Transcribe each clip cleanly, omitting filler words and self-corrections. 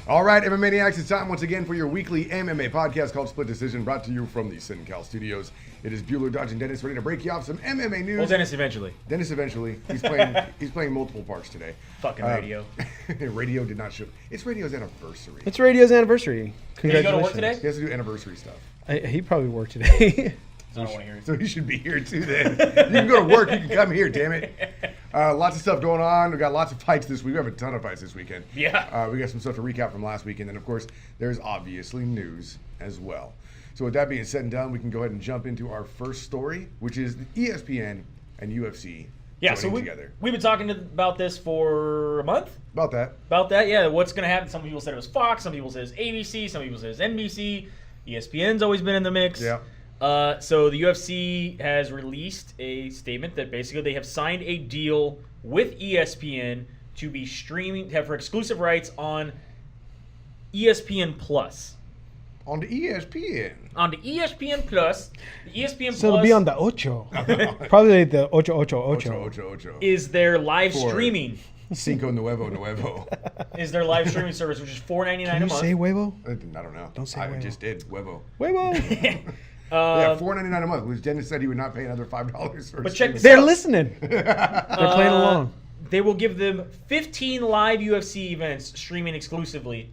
All right, MMA Maniacs, it's time once again for your weekly MMA podcast called Split Decision, brought to you from the SinCal studios. It is Bueller, Dodge, and Dennis ready to break you off some MMA news. Well, Dennis eventually. Dennis eventually. He's playing multiple parts today. Fucking radio. Radio did not show. It's radio's anniversary. It's radio's anniversary. Did he go to work today? He has to do anniversary stuff. He probably worked today. I don't want to hear it. So he should be here too then. You can go to work, you can come here, damn it. Lots of stuff going on. We've got lots of fights this week. We have a ton of fights this weekend. Yeah. We got some stuff to recap from last weekend. And, of course, there's obviously news as well. So with that being said and done, we can go ahead and jump into our first story, which is the ESPN and UFC together. We've been talking about this for a month. About that, yeah. What's going to happen? Some people said it was Fox. Some people said it was ABC. Some people said it was NBC. ESPN's always been in the mix. Yeah. So the UFC has released a statement that basically they have signed a deal with ESPN to be streaming, for exclusive rights on ESPN Plus. On the ESPN. On the ESPN Plus. The ESPN So Plus it'll be on the Ocho. Probably the Ocho. Ocho. is their live For- streaming. Cinco Nuevo. Is their live streaming service, which is $4.99 Can a you month. say huevo? I don't know. Don't say I huevo. just did. Huevo. Huevo. Yeah, $4.99 a month. Which Dennis said he would not pay another $5 for. But check this They're out. listening. They're playing along. They will give them 15 live UFC events streaming exclusively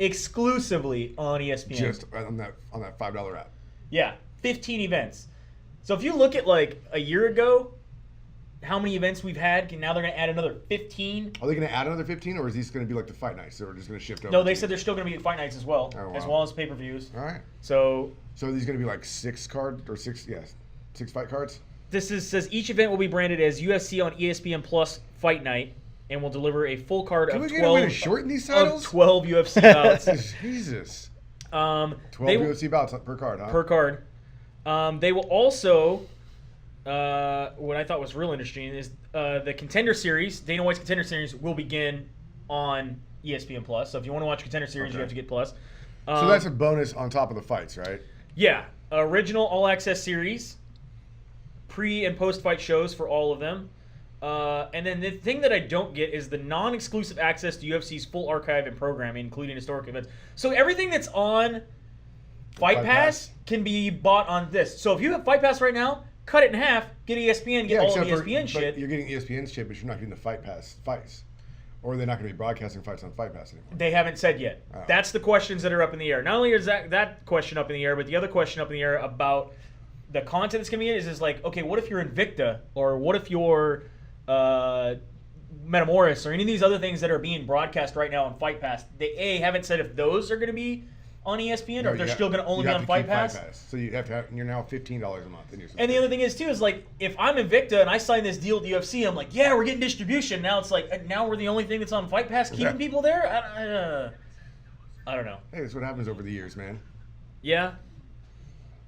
on ESPN. Just on that $5 app. Yeah, 15 events. So if you look at like a year ago, how many events we've had, now they're going to add another 15. Are they going to add another 15, or is these going to be like the fight nights? So we're just going to shift over? No, they said they're still going to be at fight nights as well, Oh, wow. as well as pay-per-views. All right. So So are these going to be like six fight cards? this says each event will be branded as UFC on ESPN Plus Fight Night and will deliver a full card Can of we get a way to 12 shorten these of titles? 12 UFC bouts. Jesus. 12 12 UFC bouts per card, huh? per card. They will also, what I thought was real interesting is the Contender Series, Dana White's Contender Series, will begin on ESPN Plus. So if you want to watch Contender Series, you have to get Plus. So that's a bonus on top of the fights, right? Yeah, original All Access Series, pre and post fight shows for all of them. And then the thing that I don't get is the non-exclusive access to UFC's full archive and programming, including historic events. So everything that's on Fight Pass can be bought on this. So if you have Fight Pass right now, cut it in half, get ESPN, get all the ESPN shit. But you're getting ESPN shit, but you're not getting the Fight Pass fights. Or they're not going to be broadcasting fights on Fight Pass anymore. They haven't said yet. Oh. That's the questions that are up in the air. Not only is that question up in the air, but the other question up in the air about the content that's coming in is like, okay, what if you're Invicta, or what if you're Metamoris, or any of these other things that are being broadcast right now on Fight Pass? They haven't said if those are going to be on ESPN, or if they're still going to only be on Fight Pass. So you have to have, you're now $15 a month. And the other thing is too is like, if I'm Invicta and I sign this deal with the UFC, I'm like, yeah, we're getting distribution. Now it's like, now we're the only thing that's on Fight Pass keeping people there. I don't know. Hey, that's what happens over the years, man. Yeah.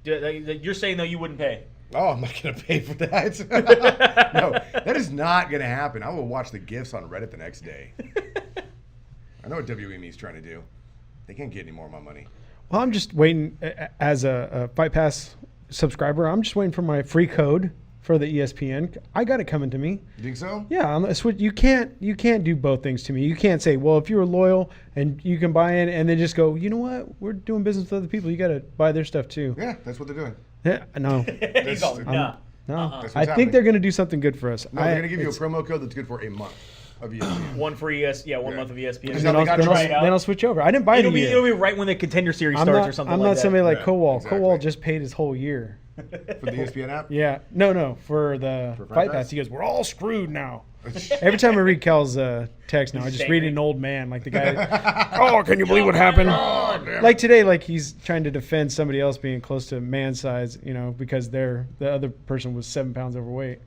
You're saying though you wouldn't pay? Oh, I'm not going to pay for that. No, that is not going to happen. I will watch the GIFs on Reddit the next day. I know what WME is trying to do. They can't get any more of my money. Well, I'm just waiting as a Fight Pass subscriber. I'm just waiting for my free code for the ESPN. I got it coming to me. You think so? Yeah, you can't do both things to me. You can't say, well, if you were loyal and you can buy in, and then just go, you know what? We're doing business with other people. You got to buy their stuff too. Yeah, that's what they're doing. Yeah, no. He's all, nah. No, That's what's I think happening. they're going to do something good for us. No, they're going to give you a promo code that's good for a month of ESPN. One for one month of ESPN. Because then they got tried then I'll switch over. I didn't buy it It'll be yet. right when the Contender Series I'm starts not, or something I'm like not that. somebody like Yeah, Kowal. exactly. Kowal just paid his whole year. For the ESPN app? Yeah. No. For the For Fight Fight Pass? Pass, he goes, we're all screwed now. Every time I read Cal's text now, I just read angry. an old man. Like the guy, oh, can you believe what happened? Oh, damn. Like today, like he's trying to defend somebody else being close to man size, because the other person was 7 pounds overweight.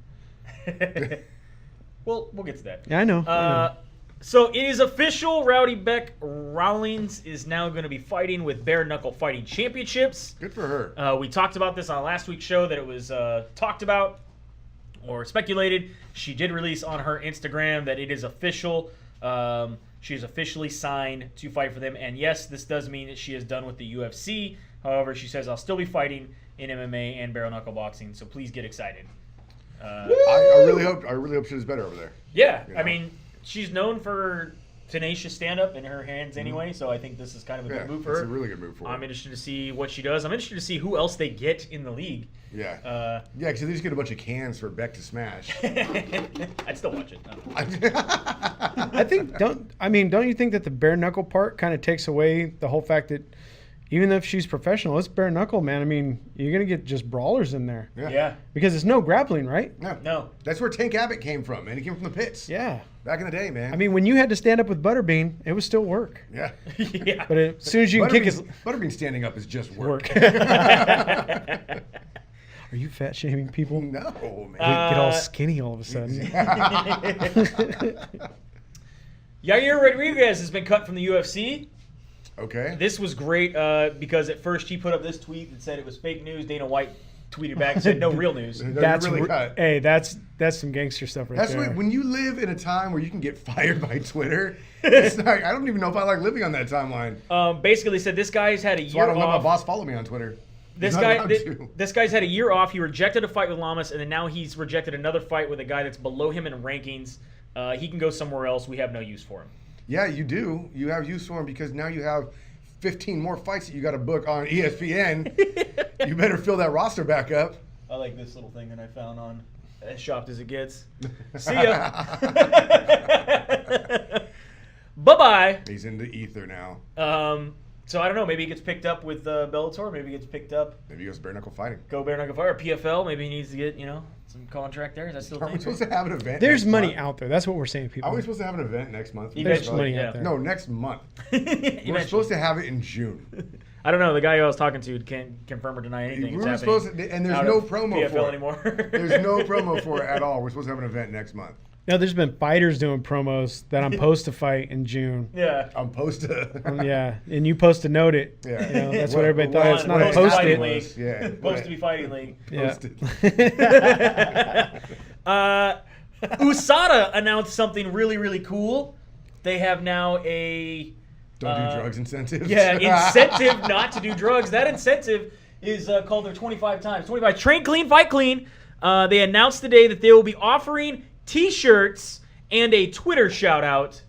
Well, we'll get to that. Yeah, I know. So it is official. Rowdy Beck Rawlings is now going to be fighting with Bare Knuckle Fighting Championships. Good for her. We talked about this on last week's show that it was talked about or speculated. She did release on her Instagram that it is official. She is officially signed to fight for them. And yes, this does mean that she is done with the UFC. However, she says, I'll still be fighting in MMA and bare knuckle boxing. So please get excited. I really hope she does better over there. Yeah. You know? I mean, she's known for tenacious stand-up in her hands anyway, so I think this is kind of a good move for her. It's a really good move for her. I'm interested to see what she does. I'm interested to see who else they get in the league. Yeah. Because they just get a bunch of cans for Beck to smash. I'd still watch it. I think, don't you think that the bare knuckle part kind of takes away the whole fact that even if she's professional, it's bare knuckle, man. I mean, you're going to get just brawlers in there. Yeah. Because it's no grappling, right? No. That's where Tank Abbott came from, man. He came from the pits. Yeah. Back in the day, man. I mean, when you had to stand up with Butterbean, it was still work. Yeah. Yeah. But as soon as you can kick his... Butterbean standing up is just work. Are you fat shaming people? No, man. Get all skinny all of a sudden. Yair Rodriguez has been cut from the UFC. Okay. This was great because at first he put up this tweet that said it was fake news. Dana White tweeted back and said no real news. That's really cut. Hey, that's some gangster stuff right there. What, when you live in a time where you can get fired by Twitter, it's like, I don't even know if I like living on that timeline. Basically said this guy's had a year I don't off. let my boss follow me on Twitter. This guy's had a year off. He rejected a fight with Lamas, and then now he's rejected another fight with a guy that's below him in rankings. He can go somewhere else. We have no use for him. Yeah, you do. You have use for him because now you have 15 more fights that you got to book on ESPN. You better fill that roster back up. I like this little thing that I found on As Shopped as It Gets. See ya. Bye-bye. He's in the ether now. So I don't know. Maybe he gets picked up with Bellator. Maybe he gets picked up. Maybe he goes bare knuckle fighting. Go bare knuckle fight or PFL. Maybe he needs to get some contract there. Is that still? Are we supposed to have an event? There's money out there. That's what we're saying, people. Are we supposed to have an event next month? There's money out there. No, next month. We're supposed to have it in June. I don't know. The guy who I was talking to can't confirm or deny anything. We were supposed to, and there's no promo PFL for it anymore. There's no promo for it at all. We're supposed to have an event next month. No, there's been fighters doing promos that I'm supposed to fight in June. Yeah. I'm supposed to. Yeah, and you supposed to note it. Yeah. You know, that's what everybody thought. It's not a post-it. Yeah. Supposed to be fighting league. Yeah. USADA announced something really, really cool. They have now a... Don't do drugs incentive. Yeah, incentive not to do drugs. That incentive is called their 25 times. 25. Train clean, fight clean. They announced today that they will be offering T-shirts and a Twitter shout-out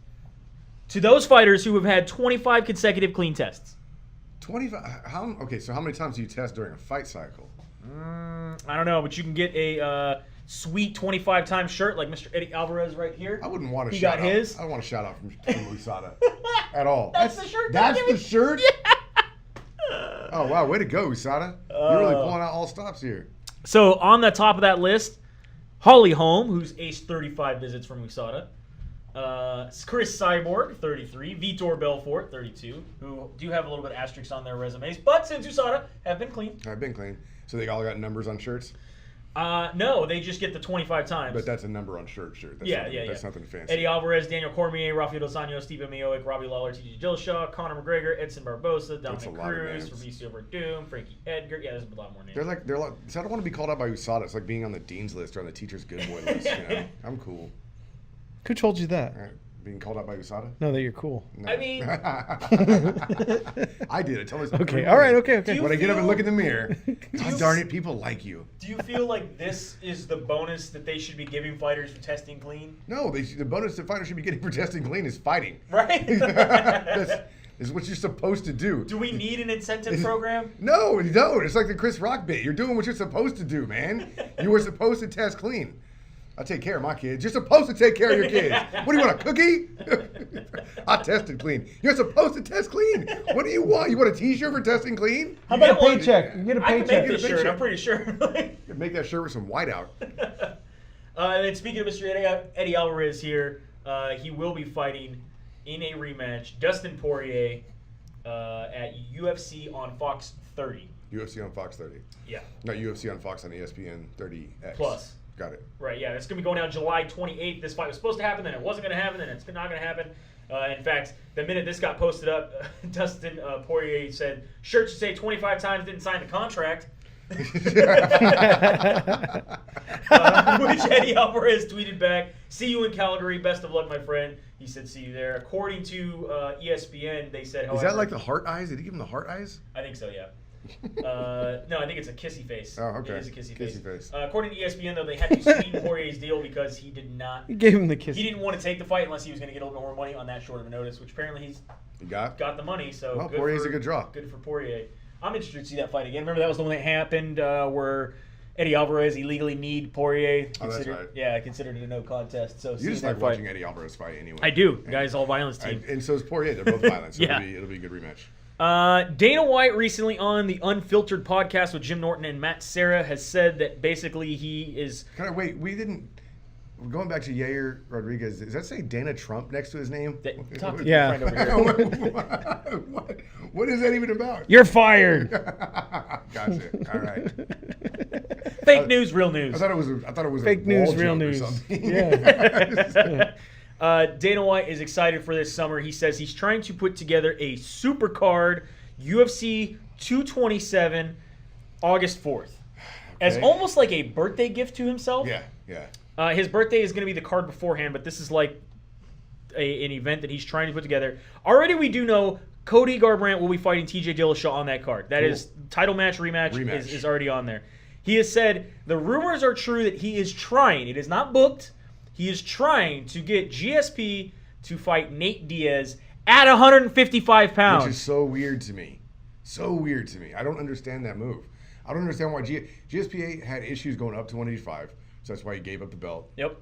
to those fighters who have had 25 consecutive clean tests. 25? Okay, so how many times do you test during a fight cycle? I don't know, but you can get a sweet 25-time shirt like Mr. Eddie Alvarez right here. I wouldn't want a He shout got out. his. I don't want a shout out from USADA at all. That's the shirt. That's the shirt? Yeah. Oh, wow. Way to go, USADA. You're really pulling out all stops here. So on the top of that list, Holly Holm, who's aced 35 visits from USADA. Chris Cyborg, 33. Vitor Belfort, 32, who do have a little bit of asterisks on their resumes. But since USADA have been clean. I've been clean. So they all got numbers on shirts? No, they just get the 25 times. But that's a number on shirt. That's nothing fancy. Eddie Alvarez, Daniel Cormier, Rafael Dos Anjos, Stephen Mioic, Robbie Lawler, T.J. Dillashaw, Conor McGregor, Edson Barbosa, Dominic Cruz, Fabricio Verdum, Frankie Edgar. Yeah, there's a lot more names. They're like. So I don't want to be called out by USADA. It's like being on the dean's list or on the teacher's good boy list. You know, I'm cool. Who told you that? Being called out by USADA? No, that you're cool. No. I mean, I did. I tell myself. Okay. All right. Okay. When I get up and look in the mirror, God darn it, people like you. Do you feel like this is the bonus that they should be giving fighters for testing clean? No, the bonus that fighters should be getting for testing clean is fighting. Right. This is what you're supposed to do. Do we need an incentive program? No, you don't. It's like the Chris Rock bit. You're doing what you're supposed to do, man. You were supposed to test clean. I take care of my kids. You're supposed to take care of your kids. What do you want, a cookie? I tested clean. You're supposed to test clean. What do you want? You want a T-shirt for testing clean? How about a paycheck? You get a I can paycheck. make this shirt. I'm pretty sure. Make that shirt with some white out. And then speaking of Mr. Eddie Alvarez here, he will be fighting in a rematch Dustin Poirier at UFC on Fox 30. UFC on Fox 30. Yeah. Not UFC on Fox on ESPN 30X. Plus. Got it. Right, yeah. It's going to be going down July 28th. This fight was supposed to happen, then it wasn't going to happen, then it's not going to happen. In fact, the minute this got posted up, Dustin Poirier said, shirt should say 25 times didn't sign the contract. Which Eddie Alvarez tweeted back, see you in Calgary. Best of luck, my friend. He said, see you there. According to ESPN, they said, however, is that like the heart eyes? Did he give him the heart eyes? I think so, yeah. No, I think it's a kissy face. Oh, okay. It is a kissy face. face. According to ESPN, though, they had to sweeten Poirier's deal because he did not. He gave him the kiss. He didn't want to take the fight unless he was going to get a little more money on that short of a notice, which apparently he got the money. So well, Poirier's a good draw. Good for Poirier. I'm interested to see that fight again. Remember that was the one that happened where Eddie Alvarez illegally kneed Poirier. That's right. Yeah, considered it a no contest. So you just like watching Eddie Alvarez fight anyway. I do. Guys, all violence team. And so is Poirier. They're both violent. So yeah. it'll be a good rematch. Dana White recently on the Unfiltered podcast with Jim Norton and Matt Serra has said that basically he is... Wait, we didn't... Going back to Yair Rodriguez, does that say Dana Trump next to his name? Talk to your friend over here. What is that even about? You're fired. Gotcha. All right. Fake news, real news. I thought it was fake a news, wall real joke or news. something. Yeah. Dana White is excited for this summer. He says he's trying to put together a super card, UFC 227, August 4th, as almost like a birthday gift to himself. Yeah. His birthday is going to be the card beforehand, but this is like an event that he's trying to put together. Already we do know Cody Garbrandt will be fighting TJ Dillashaw on that card. That is title match rematch. Is already on there. He has said the rumors are true that he is trying. It is not booked. He is trying to get GSP to fight Nate Diaz at 155 pounds. Which is so weird to me. I don't understand that move. I don't understand why GSP had issues going up to 185. So that's why he gave up the belt. Yep.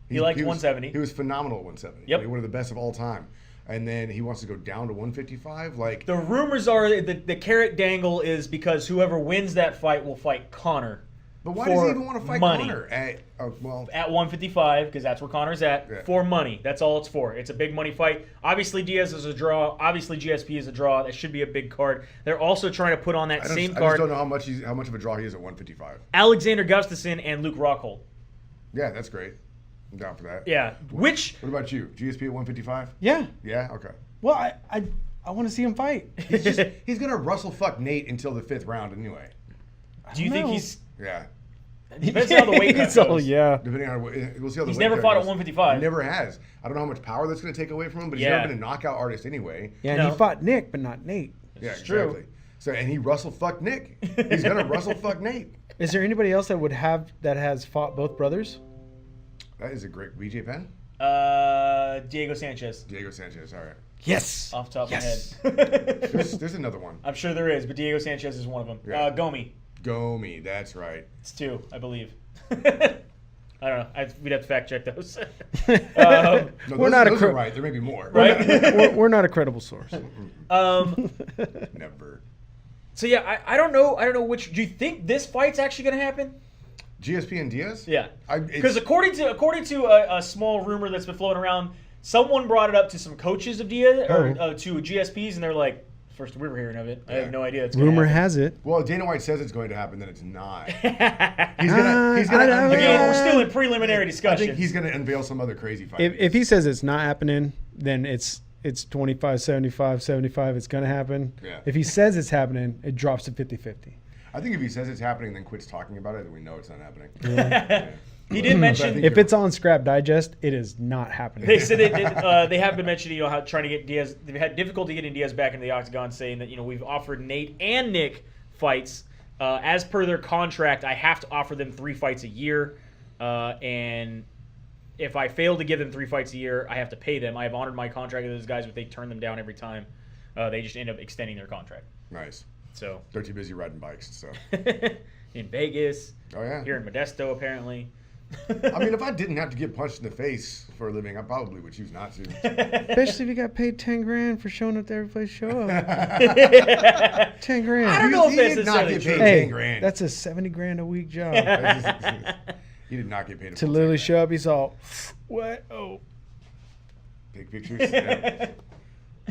He liked 170. He was phenomenal at 170. Yep. He was one of the best of all time. And then he wants to go down to 155. Like the rumors are that the carrot dangle is because whoever wins that fight will fight Conor. But why does he even want to fight money. Conor? At 155, because that's where Conor's at, for money. That's all it's for. It's a big money fight. Obviously, Diaz is a draw. Obviously, GSP is a draw. That should be a big card. They're also trying to put on that same card. I just don't know how much of a draw he is at 155. Alexander Gustafsson and Luke Rockhold. Yeah, that's great. I'm down for that. Yeah. What about you? GSP at 155? Yeah. Yeah? Okay. Well, I want to see him fight. He's going to Russell fuck Nate until the 5th round anyway. Do you think he's... Yeah. Depends on how the weight cut goes. Yeah. Depending on we'll see how the he's weight never cut fought goes. at 155. He never has. I don't know how much power that's going to take away from him, but he's never been a knockout artist anyway. Yeah, and he fought Nick, but not Nate. Yeah, It's exactly. true. So and he Russell fucked Nick. He's going to Russell fuck Nate. Is there anybody else that has fought both brothers? That is a great BJ Penn. Diego Sanchez. All right. Yes. Off the top of my head. There's another one. I'm sure there is, but Diego Sanchez is one of them. Yeah. Gomi, that's right. It's 2, I believe. I don't know. We'd have to fact check those. No, those are right. There may be more. Right? We're not a credible source. Never. So yeah, I don't know. I don't know which. Do you think this fight's actually going to happen? GSP and Diaz? Yeah. Because according to a small rumor that's been floating around, someone brought it up to some coaches of Diaz or to GSPs, and they're like, first we were hearing of it. I have no idea. Rumor has it. Well, Dana White says it's going to happen, then it's not. He's gonna unveil. Again, we're still in preliminary discussion. I think he's going to unveil some other crazy fight. If he says it's not happening, then it's 25, 75, 75. It's going to happen. Yeah. If he says it's happening, it drops to 50-50. I think if he says it's happening and then quits talking about it, then we know it's not happening. Yeah. He did mention if it's on Scrap Digest, it is not happening. They said they have been mentioning, how trying to get Diaz. They've had difficulty getting Diaz back into the octagon, saying that we've offered Nate and Nick fights. As per their contract, I have to offer them 3 fights a year, and if I fail to give them 3 fights a year, I have to pay them. I have honored my contract with those guys, but they turn them down every time. They just end up extending their contract. Nice. So they're too busy riding bikes and stuff. In Vegas. Oh yeah. Here in Modesto, apparently. I mean, if I didn't have to get punched in the face for a living, I probably would choose not to. Especially if you got paid $10,000 for showing up to every place show up. $10,000. I don't know if that's necessarily true. Hey, $10,000. That's a $70,000 a week job. He did not get paid. To literally show up, he's all, what? Oh. Take pictures. Yeah.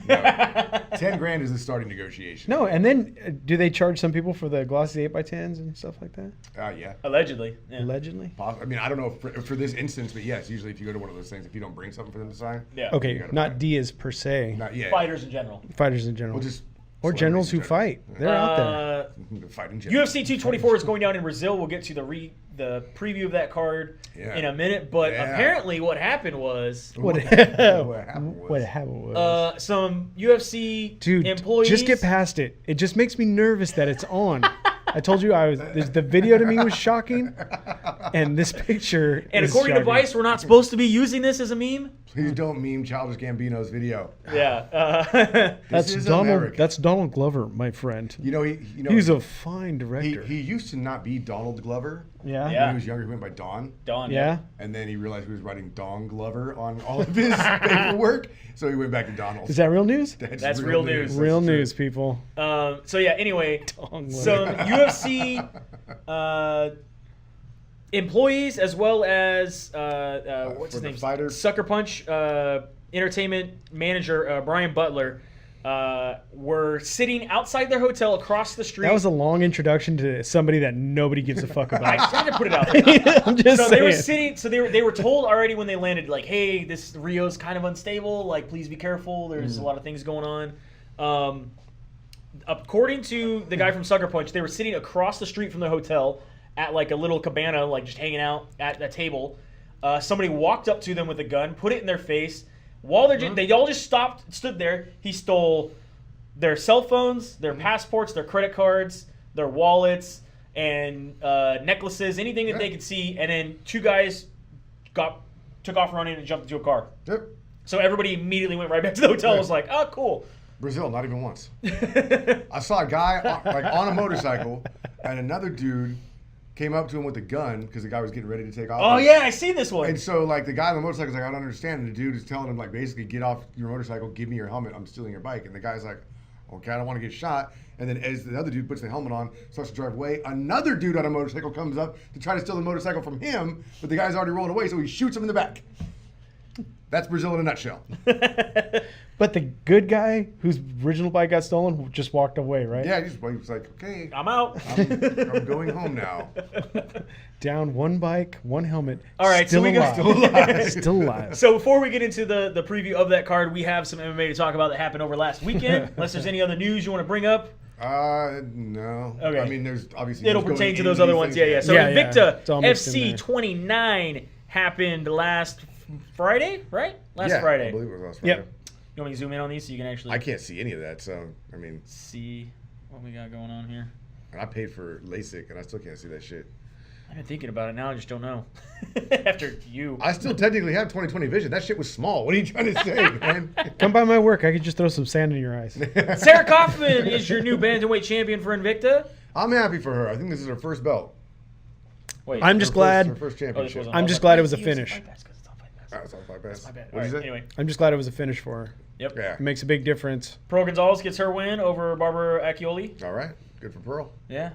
No. 10 grand is the starting negotiation. No, and then do they charge some people for the glossy 8x10s and stuff like that? Yeah. Allegedly. Yeah. Allegedly? I mean, I don't know for this instance, but yes, usually if you go to one of those things, if you don't bring something for them to sign. Yeah. Okay, not Diaz per se. Not yet. Fighters in general. Fighters in general. Well, just or generals who fight. They're out there. Fighting general. UFC 224 is going down in Brazil. We'll get to the preview of that card in a minute. But apparently what happened was... What happened was... some UFC employees... just get past it. It just makes me nervous that it's on. I told you the video to me was shocking, and this picture and is according shocking. to Vice, we're not supposed to be using this as a meme. Please don't meme Childish Gambino's video. Yeah, that's Donald. That's Donald Glover, my friend. He's a fine director. He used to not be Donald Glover. Yeah. When he was younger, he went by Don. Yeah. And then he realized he was writing Don Glover on all of his paperwork, so he went back to Donald. Is that real news? That's real news. Real news, people. So yeah. Anyway, some UFC employees as well as what's his name? Sucker Punch entertainment manager Brian Butler were sitting outside their hotel across the street. That was a long introduction to somebody that nobody gives a fuck about. I tried to put it out there. I'm just saying. They were sitting. So they were told already when they landed, like, hey, this Rio's kind of unstable. Like, please be careful. There's a lot of things going on. According to the guy from Sucker Punch, they were sitting across the street from the hotel at like a little cabana, like just hanging out at a table. Somebody walked up to them with a gun, put it in their face. While they all just stood there. He stole their cell phones, their passports, their credit cards, their wallets, and necklaces, anything that they could see. And then two guys took off running and jumped into a car. Yep. So everybody immediately went right back to the hotel. Was like, oh, cool. Brazil, not even once. I saw a guy on a motorcycle, and another dude came up to him with a gun because the guy was getting ready to take off. Oh, yeah, I see this one. And so, like, the guy on the motorcycle is like, I don't understand. And the dude is telling him, like, basically, get off your motorcycle, give me your helmet, I'm stealing your bike. And the guy's like, okay, I don't want to get shot. And then as the other dude puts the helmet on, starts to drive away, another dude on a motorcycle comes up to try to steal the motorcycle from him, but the guy's already rolling away, so he shoots him in the back. That's Brazil in a nutshell. But the good guy whose original bike got stolen just walked away, right? Yeah, he was like, okay. I'm out. I'm going home now. Down one bike, one helmet. All right, still alive. Still alive. So before we get into the preview of that card, we have some MMA to talk about that happened over last weekend. Unless there's any other news you want to bring up. No. Okay. I mean, there's obviously... It'll pertain to those other ones, yeah. So Invicta FC 29 happened last Friday, right? Last Friday. I believe it was last Friday. Yep. You want me to zoom in on these so you can actually... I can't see any of that, so, I mean... See what we got going on here. And I paid for LASIK, and I still can't see that shit. I've been thinking about it now, I just don't know. After you. I still technically have 20/20 vision. That shit was small. What are you trying to say, man? Come by my work. I could just throw some sand in your eyes. Sarah Kaufman is your new bantamweight champion for Invicta. I'm happy for her. I think this is her first belt. Wait, I'm just glad. Her first championship. I'm just glad it was a finish. It's on Fight Pass. My bad. What did you say? Anyway. I'm just glad it was a finish for her. Yep. Yeah. It makes a big difference. Pearl Gonzalez gets her win over Barbara Accioli. All right. Good for Pearl. Yeah.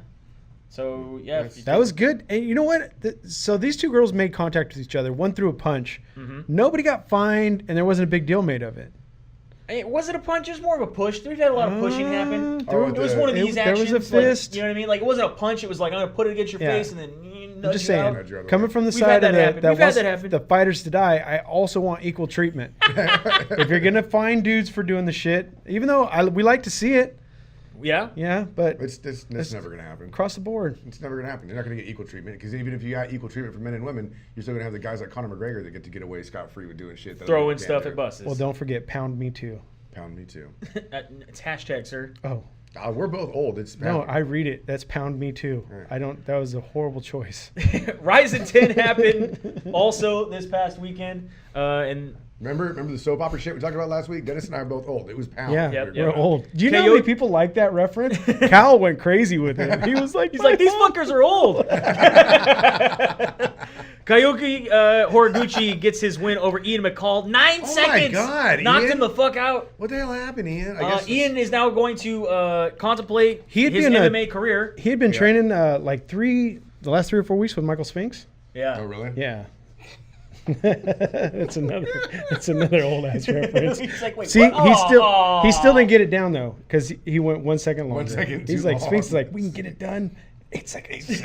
So, yeah. That was good. And you know what? So these two girls made contact with each other. One threw a punch. Mm-hmm. Nobody got fined, and there wasn't a big deal made of it. Hey, was it a punch? It was more of a push. We've had a lot of pushing happen. It was one of these there actions. was a fist. Like, you know what I mean? Like, it wasn't a punch. It was like, I'm going to put it against your face and then I'm just saying, out. coming from the We've side had of that happen. the fighters to die, I also want equal treatment. If you're going to fine dudes for doing the shit, even though we like to see it. Yeah, but it's never going to happen. Across the board. It's never going to happen. You're not going to get equal treatment because even if you got equal treatment for men and women, you're still going to have the guys like Conor McGregor that get to get away scot-free with doing shit. Throwing stuff at buses. Well, don't forget, pound me too. Pound me too. It's hashtag, sir. Oh. We're both old. It's pound. No, I read it. That's pound me too. Right. That was a horrible choice. Rizin 10 happened also this past weekend. And Remember the soap opera shit we talked about last week? Dennis and I are both old. It was pound. Yeah, we're old. Do you know how many people like that reference? Cal went crazy with it. He was like, these fuckers are old. Kyoki Horiguchi gets his win over Ian McCall. 9 seconds. My God, knocked Ian? him the fuck out. What the hell happened, Ian? Ian is now going to contemplate his MMA career. He had been training the last 3 or 4 weeks with Michael Spinks. Yeah. Oh, really? Yeah. That's another old ass reference. He's like, wait, see, what? he still didn't get it down though, because he went 1 second longer. 1 second. He's too like, long. Sphinx is like, we can get it done 8 seconds.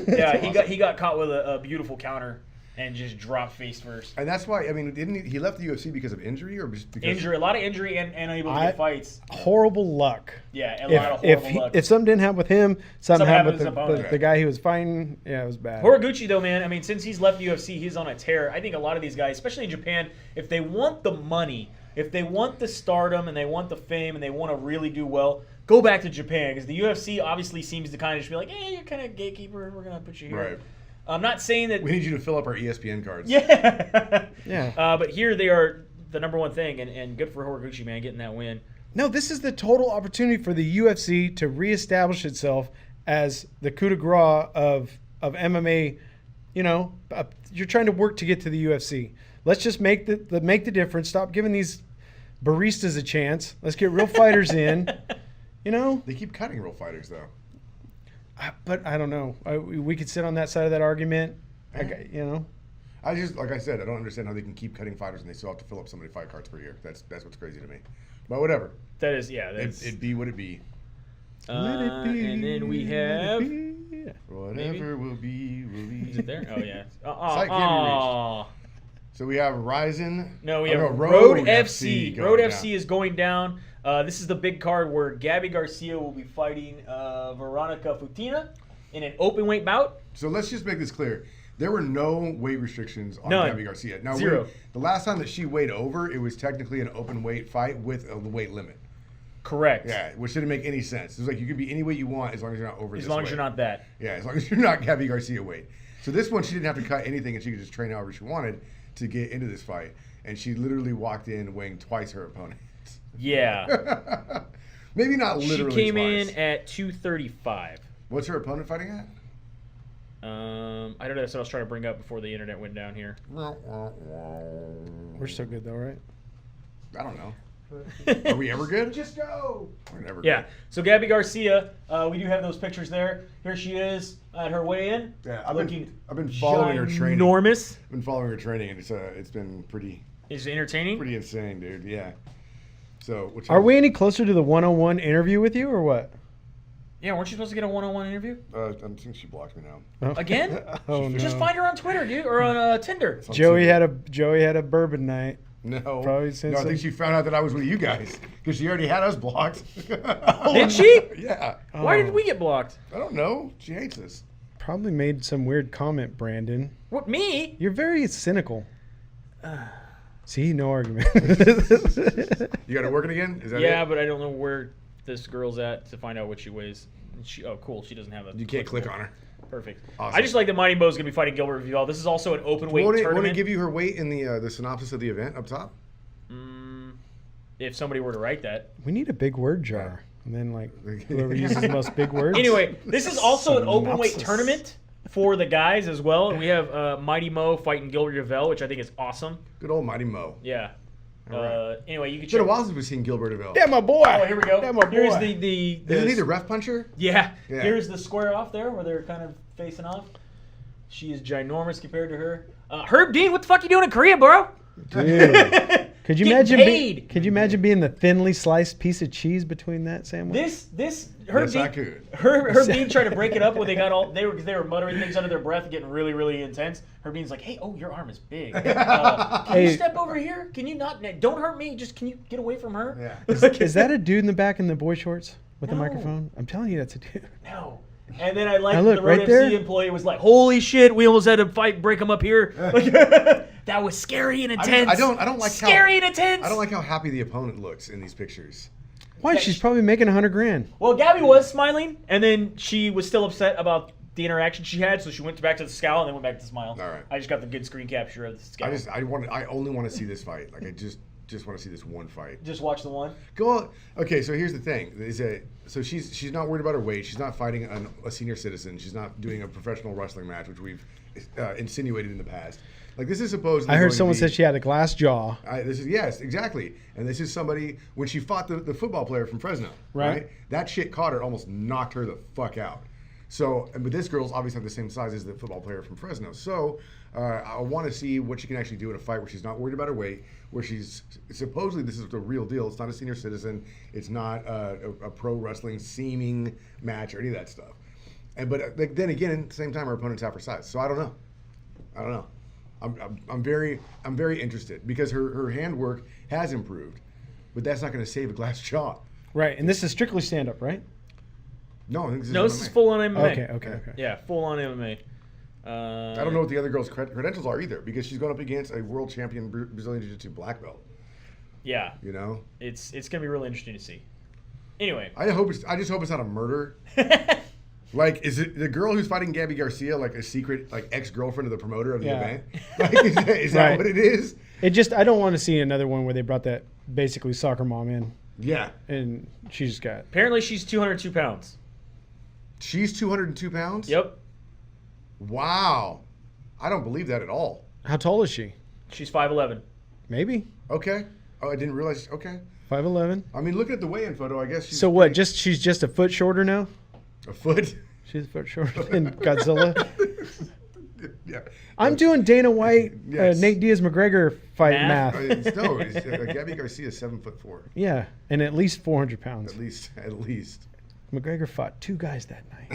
Yeah, he got caught with a beautiful counter and just dropped face first. And that's why, I mean, didn't he left the UFC because of injury or just because A lot of injury and unable to get fights. Horrible luck. Yeah, a lot of horrible luck. If something didn't happen with him, something happened with his opponent. the guy he was fighting. Yeah, it was bad. Horiguchi, though, man, I mean, since he's left UFC, he's on a tear. I think a lot of these guys, especially in Japan, if they want the money, if they want the stardom and they want the fame and they want to really do well, go back to Japan, because the UFC obviously seems to kind of just be like, hey, you're kind of gatekeeper, we're going to put you here. Right. I'm not saying that... We need you to fill up our ESPN cards. Yeah. Yeah. But here they are the number one thing, and good for Horiguchi, man, getting that win. No, this is the total opportunity for the UFC to reestablish itself as the coup de grace of MMA. You know, you're trying to work to get to the UFC. Let's just make the difference. Stop giving these baristas a chance. Let's get real fighters in. You know? They keep cutting real fighters, though. But I don't know. We could sit on that side of that argument. You know? I just, like I said, I don't understand how they can keep cutting fighters and they still have to fill up so many fight cards per year. That's what's crazy to me. But whatever. That is, yeah. That's, It'd be what it be. Let it be. And then we have... Whatever Maybe? will be, will be. Is it there? Oh, yeah. Sight can't be So we have Rizin. No, we have Road FC. going Road down. FC is going down. This is the big card where Gabby Garcia will be fighting Veronica Futina in an open weight bout. So let's just make this clear. There were no weight restrictions on None. Gabby Garcia. Now, Zero. The last time that she weighed over, it was technically an open weight fight with a weight limit. Correct. Yeah, which didn't make any sense. It was like you could be any weight you want as long as you're not over this As long as weight. you're not that. Yeah, as long as you're not Gabby Garcia weight. So this one, she didn't have to cut anything, and she could just train however she wanted to get into this fight. And she literally walked in weighing twice her opponent. Yeah. Maybe not literally She came twice. in at 235. What's her opponent fighting at? I don't know. That's what I was trying to bring up before the internet went down here. We're still good though, right? I don't know. Are we ever good? Just go. We're never Yeah. good. So Gabby Garcia, we do have those pictures there. Here she is at her weigh-in. Yeah, I've been following her training. Enormous. I've been following her training, and it's been pretty Is it entertaining? pretty insane, dude. Yeah. So Are we any closer to the 101 interview with you or what? Yeah, weren't you supposed to get a one-on-one interview? I think she blocked me now. Again? Oh, no. Just find her on Twitter, dude, or on Tinder. Joey had a bourbon night. No. Probably since No, I think she found out that I was with you guys because she already had us blocked. Did she? Yeah. Why did we get blocked? I don't know. She hates us. Probably made some weird comment, Brandon. What, me? You're very cynical. See, no argument. You got it working again? Is that Yeah, it? but I don't know where this girl's at to find out what she weighs. Oh, cool. She doesn't have a... You can't click on her. Perfect. Awesome. I just like that Mighty Mo's going to be fighting Gilbert Vidal. This is also an open weight Won't tournament. it give you her weight in the synopsis of the event up top? If somebody were to write that. We need a big word jar. And then, like, whoever uses the most big words. Anyway, this is also an open weight Synopsis. tournament for the guys as well. And we have Mighty Mo fighting Gilbert Vidal, which I think is awesome. Good old Mighty Mo. Yeah. right. Anyway, you can It's been check. a while since we've seen Gilbert Avila. Yeah, my boy. Oh, here we go. Yeah, my boy. Here's the Isn't he the ref puncher? Yeah. Yeah. Here's the square off there where they're kind of facing off. She is ginormous compared to her. Herb Dean, what the fuck you doing in Korea, bro? Dude. Could you Getting imagine? paid. Could you imagine being the thinly sliced piece of cheese between that sandwich? This Herb Yes, I Dean, could. Herb Dean tried to break it up when they were muttering things under their breath, getting really, really intense. Herb Dean's like, "Hey, your arm is big. Can you Hey. step over here? Can you not? Don't hurt me. Just can you get away from her?" Yeah. Is that a dude in the back in the boy shorts with the No. microphone? I'm telling you, that's a dude. No. And then I like Now look, the Road right FC there. employee was like, "Holy shit, we almost had to break him up here." That was scary and intense. I don't like scary and intense. I don't like how happy the opponent looks in these pictures. Why? She's probably making $100,000. Well, Gabby was smiling, and then she was still upset about the interaction she had, so she went back to the scowl and then went back to smile. All right. I just got the good screen capture of the scowl. I only want to see this fight. Like I just want to see this one fight. Just watch the one. Go on. Okay, so here's the thing: is that so she's not worried about her weight. She's not fighting a senior citizen. She's not doing a professional wrestling match, which we've insinuated in the past. Like this is supposedly. I heard going to someone be- said she had a glass jaw. Yes, exactly. And this is somebody when she fought the football player from Fresno, Right. That shit caught her, almost knocked her the fuck out. So, but this girl's obviously the same size as the football player from Fresno. So, I want to see what she can actually do in a fight where she's not worried about her weight, where she's supposedly this is the real deal. It's not a senior citizen. It's not a pro wrestling seeming match or any of that stuff. But then again, at the same time, her opponent's half her size. So I don't know. I'm very interested because her handwork has improved, but that's not going to save a glass jaw. Right, and this is strictly stand up, right? No, I think this is full on MMA. Okay. Yeah, full on MMA. I don't know what the other girl's credentials are either because she's going up against a world champion Brazilian Jiu-Jitsu black belt. Yeah, you know, it's going to be really interesting to see. Anyway, I just hope it's not a murder. Like, is it the girl who's fighting Gabby Garcia like a secret like ex-girlfriend of the promoter of the event? Like, is that right. what it is? I don't want to see another one where they brought that basically soccer mom in. Yeah, and she just got. Apparently, she's 202 pounds. She's 202 pounds? Yep. Wow. I don't believe that at all. How tall is she? She's 5'11". Maybe. Okay. Oh, I didn't realize. Okay. 5'11". I mean, look at the weigh-in photo. I guess she's so what? She's just a foot shorter now? A foot? She's a foot shorter than Godzilla? Yeah. I'm doing Dana White, Yes. Nate Diaz McGregor fight math. No, Gabby Garcia is 7'4". Yeah, and at least 400 pounds. At least. McGregor fought 2 guys that night.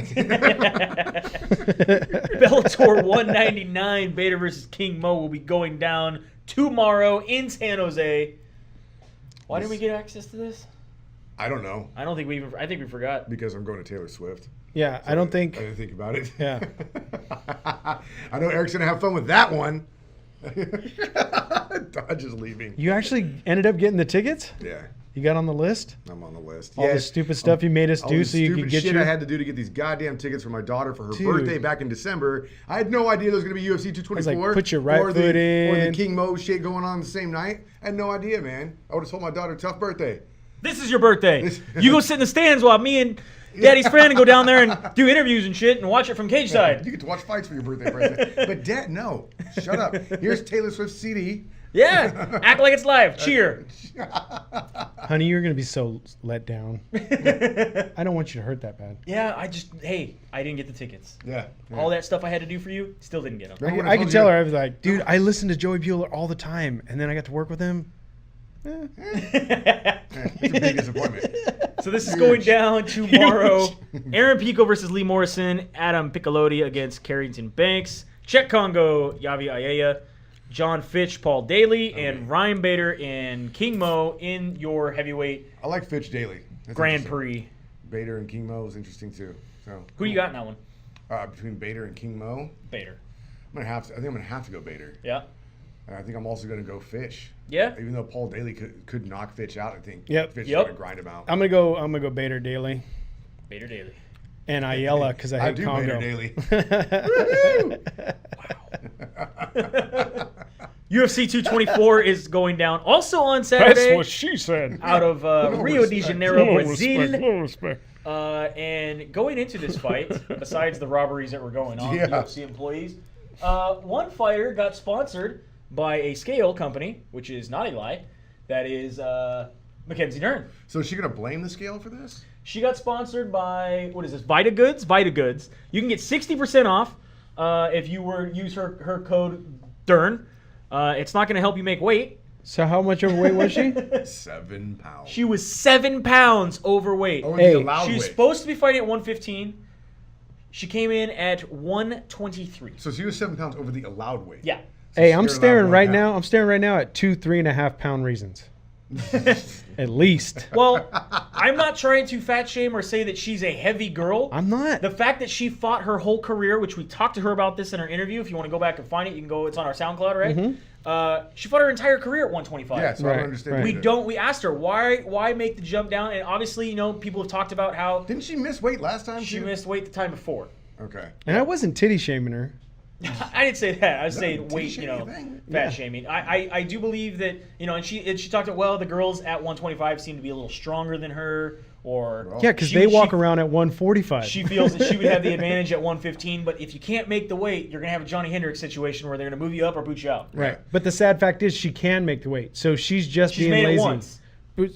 Bellator 199, Bader versus King Mo will be going down tomorrow in San Jose. Why didn't we get access to this? I don't know. I think we forgot. Because I'm going to Taylor Swift. Yeah, So I didn't think about it. Yeah. I know Eric's going to have fun with that one. Dodge is leaving. You actually ended up getting the tickets? Yeah. You got on the list? I'm on the list. All the stupid stuff you made us do so you could get shit I had to do to get these goddamn tickets for my daughter for her birthday back in December. I had no idea there was going to be UFC 224. I was like, put your right foot in. Or the King Mo shit going on the same night. I had no idea, man. I would have told my daughter, tough birthday. This is your birthday. You go sit in the stands while me and Daddy's friend go down there and do interviews and shit and watch it from cage side. You get to watch fights for your birthday present. But Dad, no. Shut up. Here's Taylor Swift's CD. Yeah. Act like it's live. Cheer. Honey, you're going to be so let down. I don't want you to hurt that bad. Yeah, I didn't get the tickets. Yeah. All that stuff I had to do for you, still didn't get them. I could tell her, I was like, dude, I listen to Joey Bueller all the time. And then I got to work with him. It's a big disappointment. So this is going down tomorrow. Aaron Pico versus Lee Morrison. Adam Piccolotti against Carrington Banks. Czech Congo, Yavi Ayaya. John Fitch, Paul Daly, and Ryan Bader and King Mo in your heavyweight I like Fitch Daly. That's Grand Prix. Bader and King Mo is interesting too. So Who you got in that one? Between Bader and King Mo? Bader. I think I'm gonna have to go Bader. Yeah. And I think I'm also gonna go Fitch. Yeah. Even though Paul Daly could knock Fitch out, I think Fitch is gonna grind him out. I'm gonna go Bader Daly. Bader Daly. And Ayala because I hate do Congo. Bader Daly. UFC 224 is going down also on Saturday. That's what she said. Out of Rio de Janeiro, Brazil. Respect. And going into this fight, besides the robberies that were going on, UFC employees, one fighter got sponsored by a scale company, which is not a lie. That is Mackenzie Dern. So is she gonna blame the scale for this? She got sponsored by, what is this, Vita Goods? Vita Goods. You can get 60% off if you use her code DERN. It's not going to help you make weight. So how much overweight was she? 7 pounds. She was 7 pounds overweight. The allowed she was weight. supposed to be fighting at 115. She came in at 123. So she was 7 pounds over the allowed weight. Yeah. So Hey, I'm she's staring allowed right 1 now. pound. I'm staring right now at 2 3.5 pound reasons. At least. Well, I'm not trying to fat shame or say that she's a heavy girl. I'm not. The fact that she fought her whole career, which we talked to her about this in our interview. If you want to go back and find it, you can go. It's on our SoundCloud, right? Mm-hmm. She fought her entire career at 125. Yeah, so I don't understand. Right. We asked her why make the jump down, and obviously, people have talked about how Didn't she miss weight last time? she too? missed weight the time before. Okay. And I wasn't titty shaming her. I didn't say that. I was saying titty weight, shaming thing. fat shaming. I do believe that, and she talked about, the girls at 125 seem to be a little stronger than her, or Yeah, because they walk around at 145. She feels that she would have the advantage at 115, but if you can't make the weight, you're gonna have a Johnny Hendricks situation where they're gonna move you up or boot you out. Right. But the sad fact is she can make the weight. So she's She's being made lazy. it once.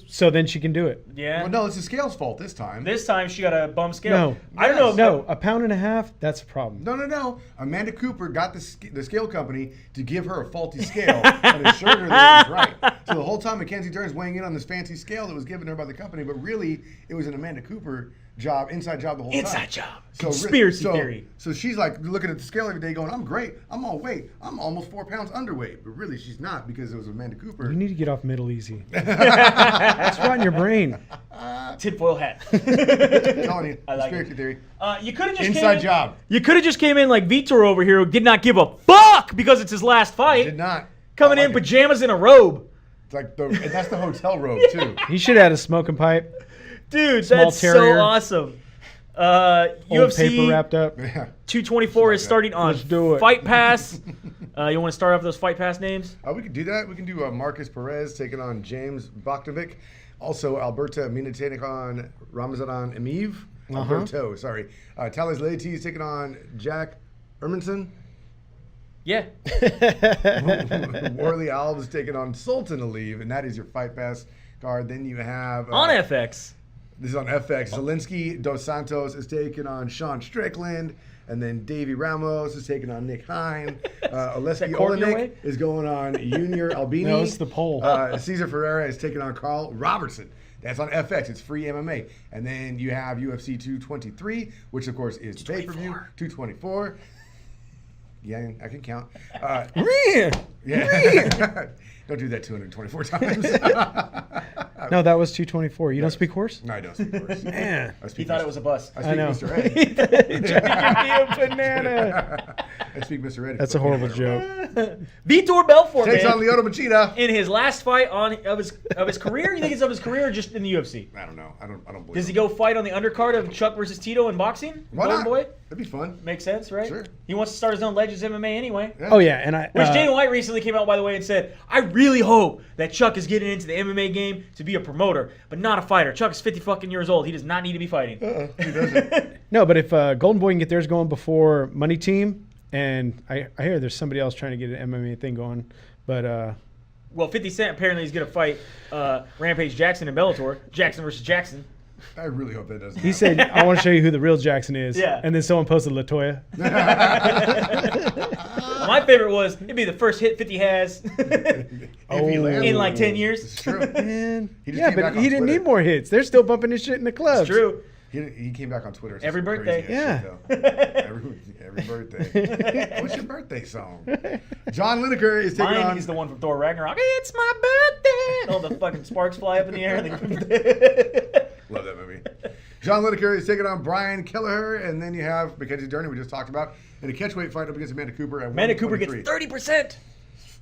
So then she can do it. Yeah. Well, no, it's the scale's fault this time. This time she got a bum scale. No. I don't know. No, a pound and a half, that's a problem. No. Amanda Cooper got the scale company to give her a faulty scale and assured her that it was right. So the whole time Mackenzie Dern's weighing in on this fancy scale that was given her by the company, but really it was an Amanda Cooper job, inside job the whole time. Inside job. So, Conspiracy theory. So she's like looking at the scale every day going, I'm great. I'm all weight. I'm almost 4 pounds underweight. But really she's not because it was Amanda Cooper. You need to get off middle easy. That's right in your brain. Tinfoil hat. Telling you, I like conspiracy it. theory. You could have just Inside job. You could have just came in like Vitor over here, who did not give a fuck because it's his last fight. Did not. Coming in pajamas and a robe. It's like and that's the hotel robe too. He should have had a smoking pipe. Dude, Small that's terrier. so awesome. Old UFC paper wrapped up. Yeah. 224 is starting on Let's do it. Fight Pass. You want to start off those Fight Pass names? We could do that. We can do Marcus Perez taking on James Bogdanovic. Also, Alberta Mina taking on Ramazan Emiv. Alberto, sorry. Talis Leites taking on Jack Ermanson. Yeah. Worley Alves taking on Sultan Aliv, and that is your Fight Pass card. Then you have... On FX. This is on FX. Zelensky Dos Santos is taking on Sean Strickland. And then Davey Ramos is taking on Nick Hine. Oleski Olenek is going on Junior Albini. No, it's the poll. Cesar Ferreira is taking on Carl Robertson. That's on FX. It's free MMA. And then you have UFC 223, which, of course, is pay-per-view. 224. Yeah, I can count. Yeah. Don't do that 224 times. No, that was 224. You don't speak horse? No, I don't speak horse. Man. He thought it was a bus. I speak know. Mr. Ed. a banana. I speak Mr. Ed. That's a horrible joke. Vitor Belfort, Takes man. on Lyoto Machida. In his last fight of his career? You think it's of his career or just in the UFC? I don't know. I don't believe Does he it. go fight on the undercard of Chuck versus Tito in boxing? Why Golden not? Boy? That'd be fun. Makes sense, right? Sure. He wants to start his own Legends MMA anyway. Yeah. Oh, yeah. And Which Dana White recently came out, by the way, and said, I really hope that Chuck is getting into the MMA game to be a promoter, but not a fighter. Chuck is 50 fucking years old. He does not need to be fighting. He doesn't. No, but if Golden Boy can get theirs going before Money Team, and I hear there's somebody else trying to get an MMA thing going, but... Well, 50 Cent apparently is going to fight Rampage Jackson in Bellator. Jackson versus Jackson. I really hope that doesn't He happen. said, I want to show you who the real Jackson is. Yeah. And then someone posted LaToya. My favorite was, it'd be the first hit 50 has In like 10 years. It's true. Man. He just Yeah, came back but on he didn't Twitter. need more hits. They're still bumping his shit in the clubs. It's true. He came back on Twitter. and said Every some birthday. crazy ass shit, though. Every birthday. What's your birthday song? John Lineker is taking Mine on... is the one from Thor Ragnarok. It's my birthday. And all the fucking sparks fly up in the air. Love that movie. John Lineker is taking on Brian Kelleher, and then you have Mackenzie Dern, we just talked about, in a catchweight fight up against Amanda Cooper at Amanda Cooper gets 123. 30%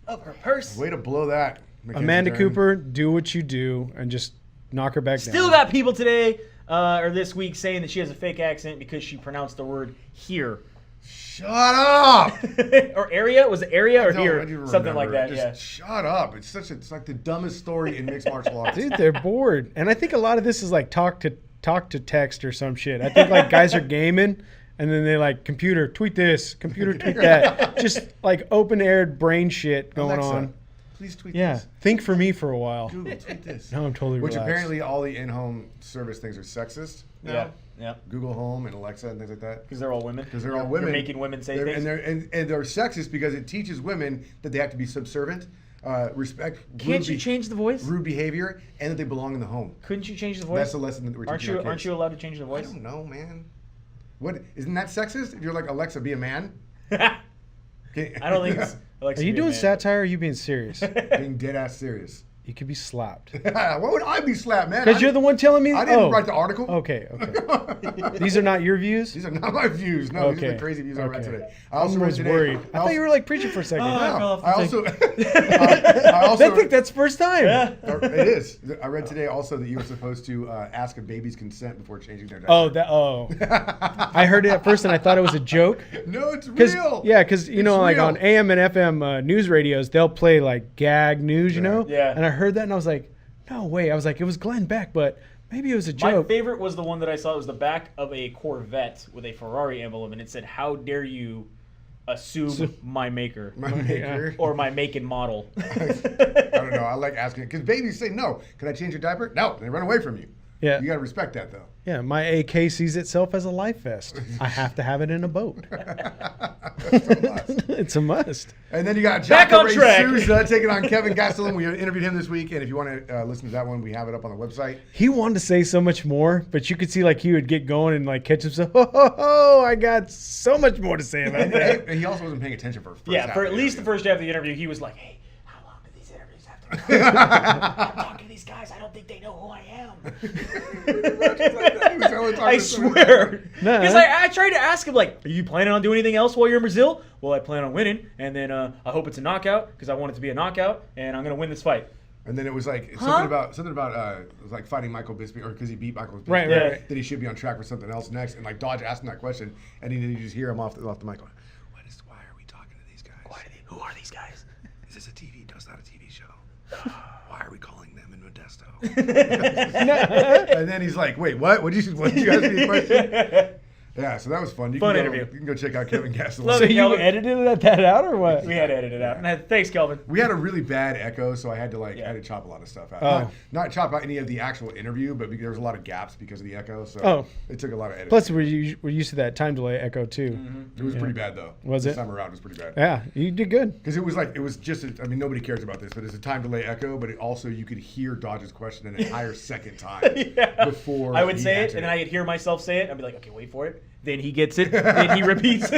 of her purse. Way to blow that, Mackenzie Amanda Dern. Cooper, do what you do and just knock her back Still down. got people today or this week saying that she has a fake accent because she pronounced the word here. Shut up! Or area? Was it area or I don't here? even Something like remember. that, Just yeah. shut up. It's like the dumbest story in mixed martial arts. Dude, they're bored. And I think a lot of this is like talk to text or some shit. I think like guys are gaming and then they like computer tweet this, computer tweet that. Just like open-aired brain shit going Alexa, on. please tweet Yeah, this. think for me for a while. Google, tweet this. Now I'm totally Which relaxed. apparently all the in-home service things are sexist. now. Yeah, yeah. Google Home and Alexa and things like that. Because they're all women. Because they're all women. You're making women say things. And they're sexist because it teaches women that they have to be subservient, respect, Can't you change the voice? rude behavior, and that they belong in the home. Couldn't you change the voice? That's the lesson that we're teaching our kids. Aren't you allowed to change the I voice? don't know, man. What isn't that sexist? If you're like Alexa, be a man. I don't think it's. Are you doing satire or are you being serious? Being dead ass serious. You could be slapped. Why would I be slapped, man? Because you're the one telling me. I didn't write the article. Okay, okay. These are not your views? These are not my views. No, these are Okay. the crazy views I read Okay. today. I I also read was today. worried. I thought you were like preaching for a second. Oh, I fell off the I thing. also I think that's the first time. Yeah. It is. I read today also that you were supposed to ask a baby's consent before changing their diaper. Oh. I heard it at first and I thought it was a joke. No, it's Cause, real. yeah, because, you It's know, like real. on AM and FM news radios, they'll play like gag news, you know? Yeah. And I heard that and I was like, no way. I was like, it was Glenn Beck, but maybe it was a My joke. favorite was the one that I saw. It was the back of a Corvette with a Ferrari emblem, and it said, "How dare you Assume my maker. My maker. Or my make and model. I don't know. I like asking it because babies say no. Can I change your diaper? No. They run away from you. Yeah. You got to respect that though. Yeah, my AK sees itself as a life vest. I have to have it in a boat. That's a must. It's a must. And then you got Back on Jacare track. Souza taking on Kevin Gastelum. We interviewed him this week, and if you want to listen to that one, we have it up on the website. He wanted to say so much more, but you could see like he would get going and like catch himself. Oh, I got so much more to say about that. And he also wasn't paying attention for For at least the first half of the interview, he was like, "Hey, how long do these interviews have to go? I'm talking to these guys. I don't think they know who I am." I swear. Because I tried to ask him, like, "Are you planning on doing anything else while you're in Brazil?" Well, I plan on winning, and then I hope it's a knockout because I want it to be a knockout, and I'm gonna win this fight. And then it was like something about it was like fighting Michael Bisping, or because he beat Michael Bisping. Right. That he should be on track for something else next. And like Dodge asked him that question, and you just hear him off the mic going, "Why are we talking to these guys? Who are these guys? Is this a TV? No, it's not a TV show. Why are we calling them in Modesto?" And then he's like, "Wait, what? What did you ask me a question?" Yeah, so that was fun. Fun interview. You can go check out Kevin Gastelum. So you edited that out or what? We had to edit it out. And thanks, Kelvin. We had a really bad echo, so I had to chop a lot of stuff out. Oh. Not chop out any of the actual interview, but there was a lot of gaps because of the echo. So it took a lot of editing. Plus, we're used to that time delay echo too. Mm-hmm. It was pretty bad though. Was this it? time around, it was pretty bad. Yeah, you did good. Because it was just. Nobody cares about this, but it's a time delay echo. But it also you could hear Dodge's question an entire second time before I would say it, and then I'd hear myself say it. I'd be like, "Okay, wait for it." Then he gets it. Then he repeats.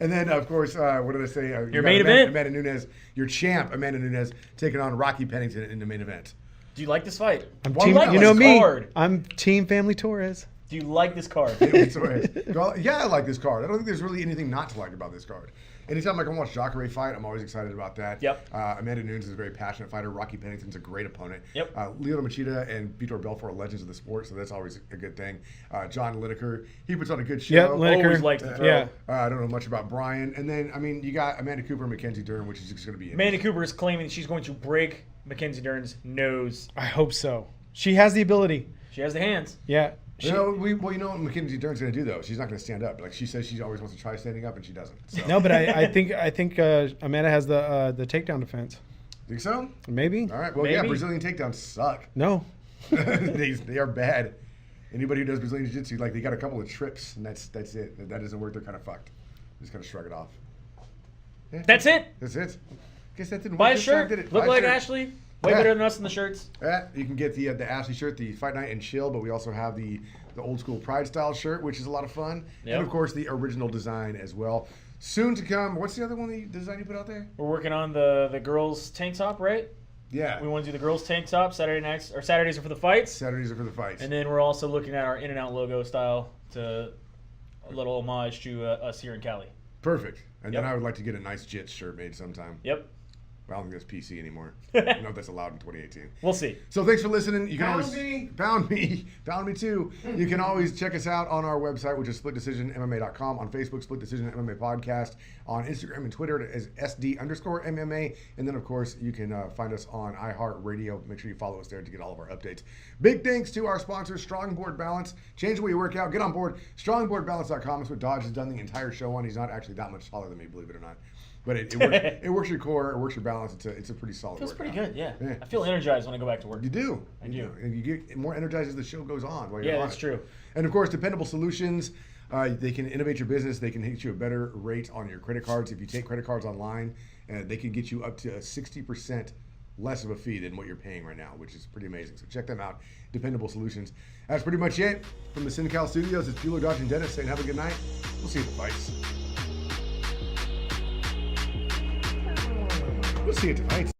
And then, of course, what did I say? Your main event. Amanda Nunes, your champ, Amanda Nunes, taking on Rocky Pennington in the main event. Do you like this fight? I'm Do you like you know this me. card? I'm Team Family Torres. Do you like this card? Yeah, I like this card. I don't think there's really anything not to like about this card. Anytime I can watch Jacare fight, I'm always excited about that. Yep. Amanda Nunes is a very passionate fighter. Rocky Pennington's a great opponent. Yep. Lyoto Machida and Vitor Belfort are legends of the sport, so that's always a good thing. John Lineker, he puts on a good show. Yep, Lineker. Always likes to throw. Yeah. I don't know much about Brian. And then, you got Amanda Cooper and Mackenzie Dern, which is just going to be Amanda Cooper is claiming she's going to break Mackenzie Dern's nose. I hope so. She has the ability. She has the hands. Yeah. You know what Mackenzie Dern's going to do though. She's not going to stand up. Like she says, she always wants to try standing up, and she doesn't. So. No, but I think Amanda has the takedown defense. Think so? Maybe. All right. Well, Maybe. yeah. Brazilian takedowns suck. No. they are bad. Anybody who does Brazilian Jiu-Jitsu, like they got a couple of trips, and that's it. If that doesn't work, they're kind of fucked. Just kind of shrug it off. Yeah. That's it. That's it. Guess that didn't Buy work. a shirt. Did it? Look Buy a like shirt. Ashley. Way Yeah. better than us in the shirts. Yeah, you can get the Ashley shirt, the Fight Night and Chill, but we also have the old school Pride style shirt, which is a lot of fun, Yep. and of course the original design as well. Soon to come. What's the other one the design you put out there? We're working on the girls' tank top, right? Yeah, We want to do the girls' tank top Saturday nights, or Saturdays are for the fights. Saturdays are for the fights. And then we're also looking at our In-N-Out logo style to a little homage to us here in Cali. Perfect. And then Yep. I would like to get a nice Jits shirt made sometime. Yep. I don't think that's PC anymore. I don't know if that's allowed in 2018. We'll see. So thanks for listening. You can Pound always me. pound me too. You can always check us out on our website, which is splitdecisionmma.com. On Facebook, Split Decision MMA Podcast. On Instagram and Twitter as SD_MMA. And then, of course, you can find us on iHeartRadio. Make sure you follow us there to get all of our updates. Big thanks to our sponsors, Strongboard Balance. Change the way you work out. Get on board. StrongboardBalance.com. That's what Dodge has done the entire show on. He's not actually that much taller than me, believe it or not. But it works your core, it works your balance. It's a pretty solid Feels workout. pretty good, yeah. Yeah. I feel energized when I go back to work. You do. I do. And you get more energized as the show goes on. While you're Yeah, on that's it. true. And of course, Dependable Solutions. They can innovate your business. They can get you a better rate on your credit cards. If you take credit cards online, they can get you up to a 60% less of a fee than what you're paying right now, which is pretty amazing. So check them out. Dependable Solutions. That's pretty much it from the SinCal Studios. It's Bueller, Dodge, and Dennis saying have a good night. We'll see you at the fights. We'll see you at the fights.